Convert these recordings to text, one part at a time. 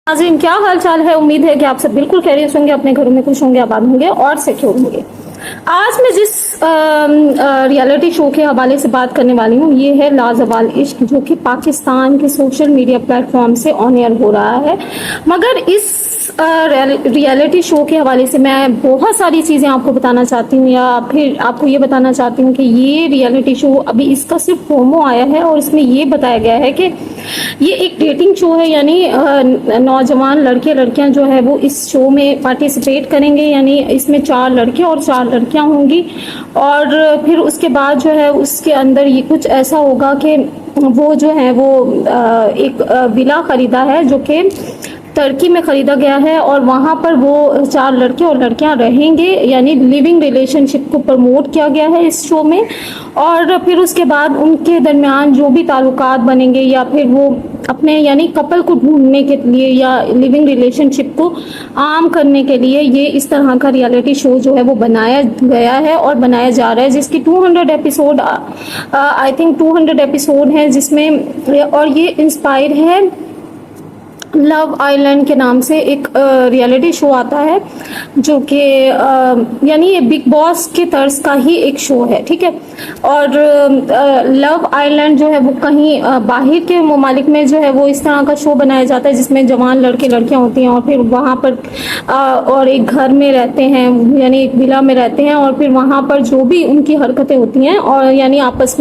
नाज़रीन, क्या हाल चाल है। उम्मीद है कि आप सब बिल्कुल खैरियत होंगे, अपने घरों में खुश होंगे, आबाद होंगे और सिक्योर होंगे। आज मैं जिस रियलिटी शो के हवाले से बात करने वाली हूँ ये है लाजवाल इश्क, जो कि पाकिस्तान के सोशल मीडिया प्लेटफॉर्म से ऑन एयर हो रहा है। मगर इस रियलिटी शो के हवाले से मैं बहुत सारी चीज़ें आपको बताना चाहती हूँ, या फिर आपको ये बताना चाहती हूँ कि ये रियलिटी शो अभी इसका सिर्फ प्रोमो आया है और इसमें ये बताया गया है कि ये एक डेटिंग शो है, यानी नौजवान लड़के लड़कियां जो है वो इस शो में पार्टिसिपेट करेंगे। यानी इसमें 4 लड़के और 4 लड़कियां होंगी और फिर उसके बाद जो है उसके अंदर ये कुछ ऐसा होगा कि वो जो है वो एक विला खरीदा है जो कि टर्की में खरीदा गया है और वहाँ पर वो 4 लड़के और लड़कियां रहेंगे। यानी लिविंग रिलेशनशिप को प्रमोट किया गया है इस शो में। और फिर उसके बाद उनके दरमियान जो भी ताल्लुकात बनेंगे या फिर वो अपने यानी कपल को ढूंढने के लिए या लिविंग रिलेशनशिप को आम करने के लिए ये इस तरह का रियलिटी शो जो है वो बनाया गया है और बनाया जा रहा है, जिसकी 200 एपिसोड आई थिंक 200 एपिसोड हैं जिसमें, और ये इंस्पायर है लव आइलैंड के नाम से एक रियलिटी शो आता है जो कि यानी ये बिग बॉस के तर्ज का ही एक शो है, ठीक है। और लव आइलैंड जो है वो कहीं बाहर के ममालिक में जो है वो इस तरह का शो बनाया जाता है जिसमें जवान लड़के लड़कियां होती हैं और फिर वहाँ पर और एक घर में रहते हैं, यानी एक विला में रहते हैं और फिर वहाँ पर जो भी उनकी हरकतें होती हैं और यानी आपस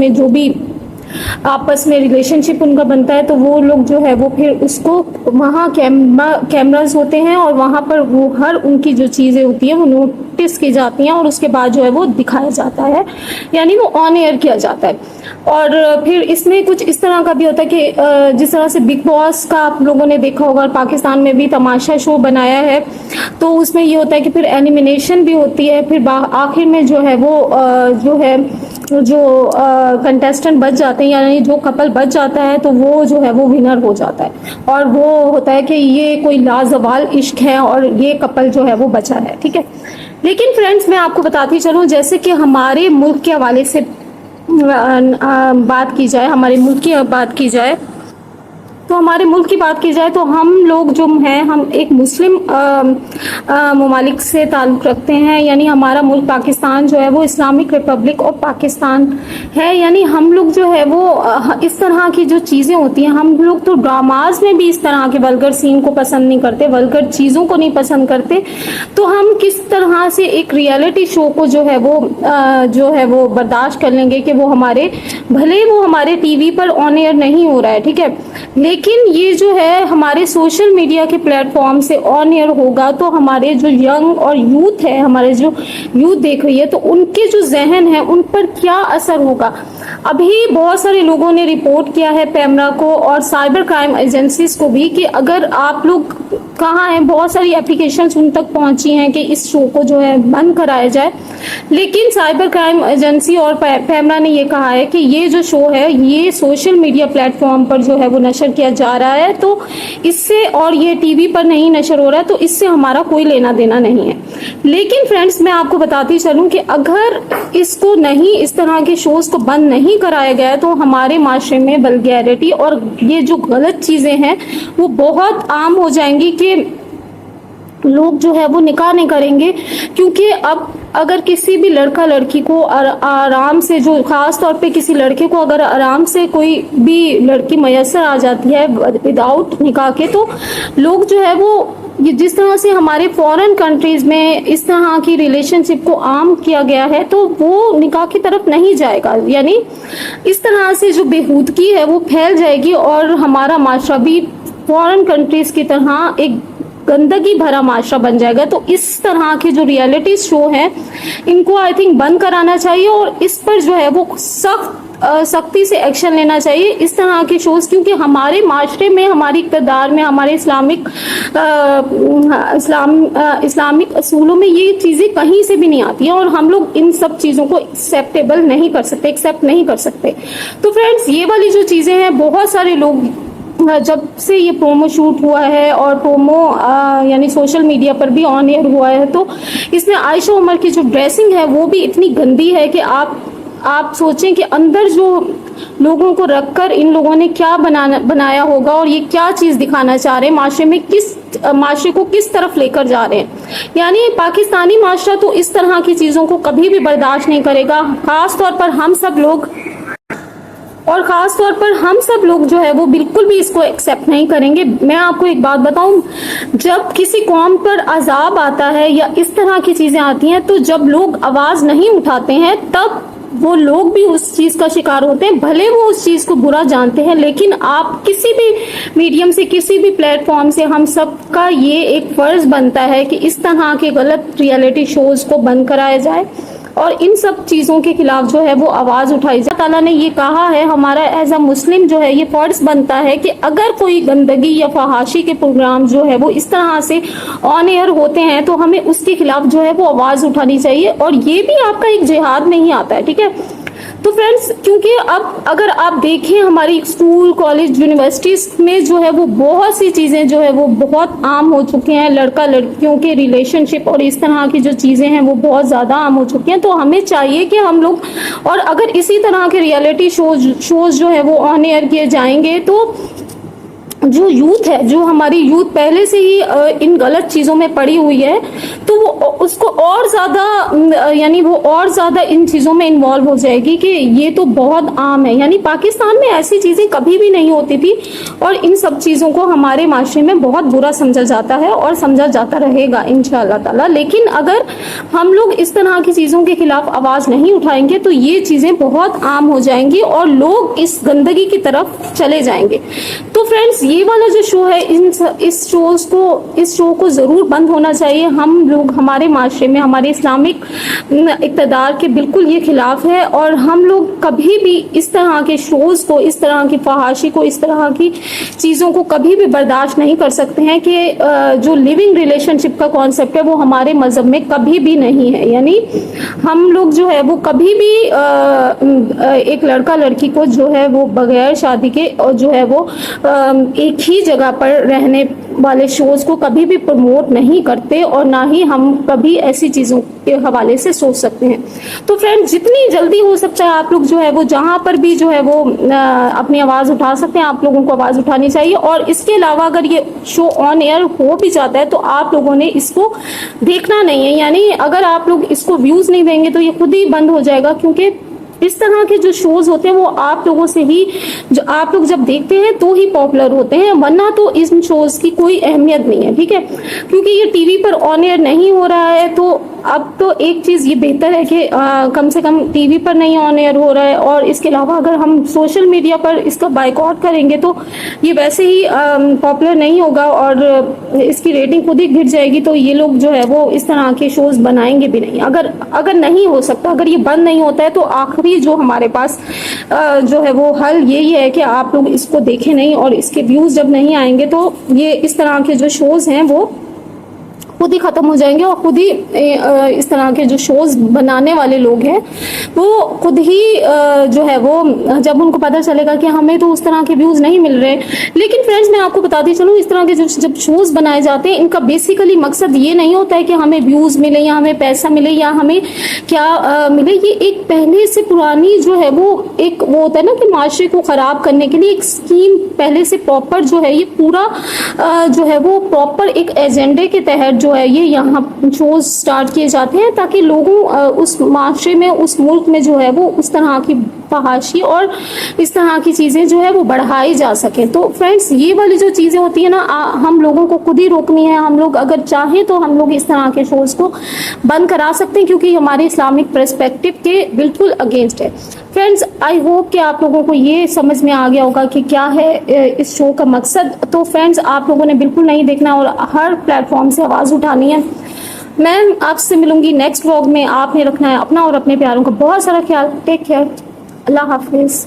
में रिलेशनशिप उनका बनता है, तो वो लोग जो है वो फिर उसको वहाँ कैमरास होते हैं और वहाँ पर वो हर उनकी जो चीज़ें होती हैं वो नोटिस की जाती हैं और उसके बाद जो है वो दिखाया जाता है, यानी वो ऑन एयर किया जाता है। और फिर इसमें कुछ इस तरह का भी होता है कि जिस तरह से बिग बॉस का आप लोगों ने देखा होगा, पाकिस्तान में भी तमाशा शो बनाया है, तो उसमें ये होता है कि फिर एलिमिनेशन भी होती है, फिर आखिर में जो है वो जो कंटेस्टेंट बच जाते हैं यानी जो कपल बच जाता है तो वो जो है वो विनर हो जाता है और वो होता है कि ये कोई लाजवाल इश्क है और ये कपल जो है वो बचा है, ठीक है। लेकिन फ्रेंड्स, मैं आपको बताती चलूँ, जैसे कि हमारे मुल्क के हवाले से बात की जाए, हमारे मुल्क की बात की जाए, तो हमारे मुल्क की बात की जाए तो हम लोग जो हैं हम एक मुस्लिम ममालिक से ताल्लुक़ रखते हैं। यानी हमारा मुल्क पाकिस्तान जो है वो इस्लामिक रिपब्लिक और पाकिस्तान है। यानी हम लोग जो है वो इस तरह की जो चीज़ें होती हैं, हम लोग तो ड्रामाज में भी इस तरह के वल्गर सीन को पसंद नहीं करते, वल्गर चीज़ों को नहीं पसंद करते, तो हम किस तरह से एक रियलिटी शो को जो है वो बर्दाश्त कर लेंगे कि वो हमारे टीवी पर ऑन एयर नहीं हो रहा है, ठीक है, लेकिन ये जो है हमारे सोशल मीडिया के प्लेटफॉर्म से ऑन एयर होगा तो हमारे जो यंग और यूथ है, हमारे जो यूथ देख रही है, तो उनके जो जहन है उन पर क्या असर होगा। अभी बहुत सारे लोगों ने रिपोर्ट किया है पैमरा को और साइबर क्राइम एजेंसीज को भी कि अगर आप लोग कहाँ हैं, बहुत सारी एप्लीकेशंस उन तक पहुंची हैं कि इस शो को जो है बंद कराया जाए, लेकिन साइबर क्राइम एजेंसी और पैमरा ने ये कहा है कि ये जो शो है ये सोशल मीडिया प्लेटफॉर्म पर जो है वो नशर किया जा रहा है, तो इससे, और ये टीवी पर नहीं नशर हो रहा है, तो इससे हमारा कोई लेना देना नहीं है। लेकिन फ्रेंड्स, मैं आपको बताती चलूं कि अगर इसको नहीं, इस तरह के शोज को बंद नहीं कराया गया तो हमारे माशरे में वल्गैरिटी और ये जो गलत चीज़ें हैं वो बहुत आम हो जाएंगी कि लोग जो है वो निकाह नहीं करेंगे। क्योंकि अब अगर किसी भी लड़का लड़की को आराम से, जो खास तौर पे किसी लड़के को अगर आराम से कोई भी लड़की मैसर आ जाती है विदाउट निकाह के, तो लोग जो है वो ये जिस तरह से हमारे फॉरेन कंट्रीज में इस तरह की रिलेशनशिप को आम किया गया है तो वो निकाह की तरफ नहीं जाएगा। यानी इस तरह से जो बेहूदगी है वो फैल जाएगी और हमारा माशरा भी फॉरेन कंट्रीज की तरह एक गंदगी भरा माशरा बन जाएगा। तो इस तरह के जो रियलिटी शो हैं इनको आई थिंक बंद कराना चाहिए और इस पर जो है वो सख्ती से एक्शन लेना चाहिए इस तरह के शोज, क्योंकि हमारे माशरे में, हमारी इक़्तिदार में, हमारे इस्लामिक असूलों में ये चीज़ें कहीं से भी नहीं आती हैं और हम लोग इन सब चीज़ों को एक्सेप्ट नहीं कर सकते। तो फ्रेंड्स, ये वाली जो चीज़ें हैं, बहुत सारे लोग जब से ये प्रोमो शूट हुआ है और प्रोमो यानी सोशल मीडिया पर भी ऑन एयर हुआ है, तो इसमें आयशा उमर की जो ड्रेसिंग है वो भी इतनी गंदी है कि आप आप सोचें कि अंदर जो लोगों को रखकर इन लोगों ने क्या बनाया होगा और ये क्या चीज़ दिखाना चाह रहे हैं, माशरे को किस तरफ लेकर जा रहे हैं। यानी पाकिस्तानी माशरा तो इस तरह की चीज़ों को कभी भी बर्दाश्त नहीं करेगा। ख़ास तौर पर हम सब लोग जो है वो बिल्कुल भी इसको एक्सेप्ट नहीं करेंगे। मैं आपको एक बात बताऊं, जब किसी कौम पर अजाब आता है या इस तरह की चीज़ें आती हैं, तो जब लोग आवाज़ नहीं उठाते हैं तब वो लोग भी उस चीज़ का शिकार होते हैं, भले वो उस चीज़ को बुरा जानते हैं। लेकिन आप किसी भी मीडियम से, किसी भी प्लेटफॉर्म से, हम सबका ये एक फ़र्ज़ बनता है कि इस तरह के गलत रियलिटी शोज़ को बंद कराया जाए और इन सब चीज़ों के खिलाफ जो है वो आवाज़ उठाई जाए। ताला ने ये कहा है, हमारा एज अ मुस्लिम जो है ये फ़र्ज़ बनता है कि अगर कोई गंदगी या फहाशी के प्रोग्राम जो है वो इस तरह से ऑन एयर होते हैं तो हमें उसके खिलाफ जो है वो आवाज़ उठानी चाहिए, और ये भी आपका एक जिहाद में ही आता है, ठीक है। तो फ्रेंड्स, क्योंकि अब अगर आप देखें हमारी स्कूल, कॉलेज, यूनिवर्सिटीज़ में जो है वो बहुत सी चीज़ें जो है वो बहुत आम हो चुकी हैं। लड़का लड़कियों के रिलेशनशिप और इस तरह की जो चीज़ें हैं वो बहुत ज़्यादा आम हो चुकी हैं। तो हमें चाहिए कि हम लोग, और अगर इसी तरह के रियलिटी शोज़ जो है वो ऑन एयर किए जाएंगे तो जो यूथ है, जो हमारी यूथ पहले से ही इन गलत चीज़ों में पड़ी हुई है, तो वो उसको और ज़्यादा, यानी वो और ज़्यादा इन चीज़ों में इन्वॉल्व हो जाएगी कि ये तो बहुत आम है। यानी पाकिस्तान में ऐसी चीज़ें कभी भी नहीं होती थी और इन सब चीज़ों को हमारे माशरे में बहुत बुरा समझा जाता है और समझा जाता रहेगा इंशाअल्लाह ताला। लेकिन अगर हम लोग इस तरह की चीज़ों के खिलाफ आवाज़ नहीं उठाएंगे तो ये चीज़ें बहुत आम हो जाएंगी और लोग इस गंदगी की तरफ चले जाएंगे। तो फ्रेंड्स, ये वाला जो शो है, इस शो को ज़रूर बंद होना चाहिए। हम लोग हमारे माशरे में, हमारे इस्लामिक इक़्तिदार के बिल्कुल ये खिलाफ है, और हम लोग कभी भी इस तरह के शोज़ को, इस तरह की फहाशी को, इस तरह की चीज़ों को कभी भी बर्दाश्त नहीं कर सकते हैं कि जो लिविंग रिलेशनशिप का कॉन्सेप्ट है वो हमारे मज़हब में कभी भी नहीं है। यानी हम लोग जो है वो कभी भी एक लड़का लड़की को जो है वो बगैर शादी के और जो है वो एक ही जगह पर रहने वाले शोज़ को कभी भी प्रमोट नहीं करते, और ना ही हम कभी ऐसी चीज़ों के हवाले से सोच सकते हैं। तो फ्रेंड्स, जितनी जल्दी हो सकता है आप लोग जो है वो जहाँ पर भी जो है वो अपनी आवाज़ उठा सकते हैं, आप लोगों को आवाज़ उठानी चाहिए। और इसके अलावा अगर ये शो ऑन एयर हो भी जाता है तो आप लोगों ने इसको देखना नहीं है। यानी अगर आप लोग इसको व्यूज़ नहीं देंगे तो ये खुद ही बंद हो जाएगा, क्योंकि इस तरह के जो शोज़ होते हैं वो आप लोगों से ही, जो आप लोग जब देखते हैं तो ही पॉपुलर होते हैं, वरना तो इन शोज़ की कोई अहमियत नहीं है, ठीक है। क्योंकि ये टीवी पर ऑन एयर नहीं हो रहा है तो अब तो एक चीज़ ये बेहतर है कि कम से कम टीवी पर नहीं ऑन एयर हो रहा है, और इसके अलावा अगर हम सोशल मीडिया पर इसका बाइकआउट करेंगे तो ये वैसे ही पॉपुलर नहीं होगा और इसकी रेटिंग खुद ही गिर जाएगी। तो ये लोग जो है वो इस तरह के शोज़ बनाएंगे भी नहीं। अगर नहीं हो सकता, अगर ये बंद नहीं होता है तो आखिरी जो हमारे पास जो है वो हल यही है कि आप लोग इसको देखें नहीं, और इसके व्यूज़ जब नहीं आएंगे तो ये इस तरह के जो शोज़ हैं वो खुद ही ख़त्म हो जाएंगे, और खुद ही इस तरह के जो शोज़ बनाने वाले लोग हैं वो खुद ही जो है वो, जब उनको पता चलेगा कि हमें तो उस तरह के व्यूज़ नहीं मिल रहे। लेकिन फ्रेंड्स, मैं आपको बताती चलूँ, इस तरह के जब शोज़ बनाए जाते हैं इनका बेसिकली मकसद ये नहीं होता है कि हमें व्यूज़ मिले या हमें पैसा मिले या हमें क्या मिले। ये एक पहले से पुरानी जो है वो एक वो होता है ना कि माशरे को ख़राब करने के लिए एक स्कीम पहले से प्रॉपर जो है, ये पूरा जो है वो प्रॉपर एक एजेंडे के तहत जो है ये यहाँ शोज़ स्टार्ट किए जाते हैं, ताकि लोगों उस माशरे में, उस मुल्क में जो है वो उस तरह की फहाशी और इस तरह की चीज़ें जो है वो बढ़ाई जा सकें। तो फ्रेंड्स, ये वाली जो चीज़ें होती है ना, हम लोगों को खुद ही रोकनी है। हम लोग अगर चाहें तो हम लोग इस तरह के शोज़ को बंद करा सकते हैं, क्योंकि हमारे इस्लामिक पर्सपेक्टिव के बिल्कुल अगेंस्ट है। फ्रेंड्स, आई होप कि आप लोगों को ये समझ में आ गया होगा कि क्या है इस शो का मकसद। तो फ्रेंड्स, आप लोगों ने बिल्कुल नहीं देखना और हर प्लेटफॉर्म से आवाज़ उठानी है। मैं आपसे मिलूंगी नेक्स्ट व्लॉग में। आपने रखना है अपना और अपने प्यारों का बहुत सारा ख्याल। टेक केयर, अल्लाह हाफिज़।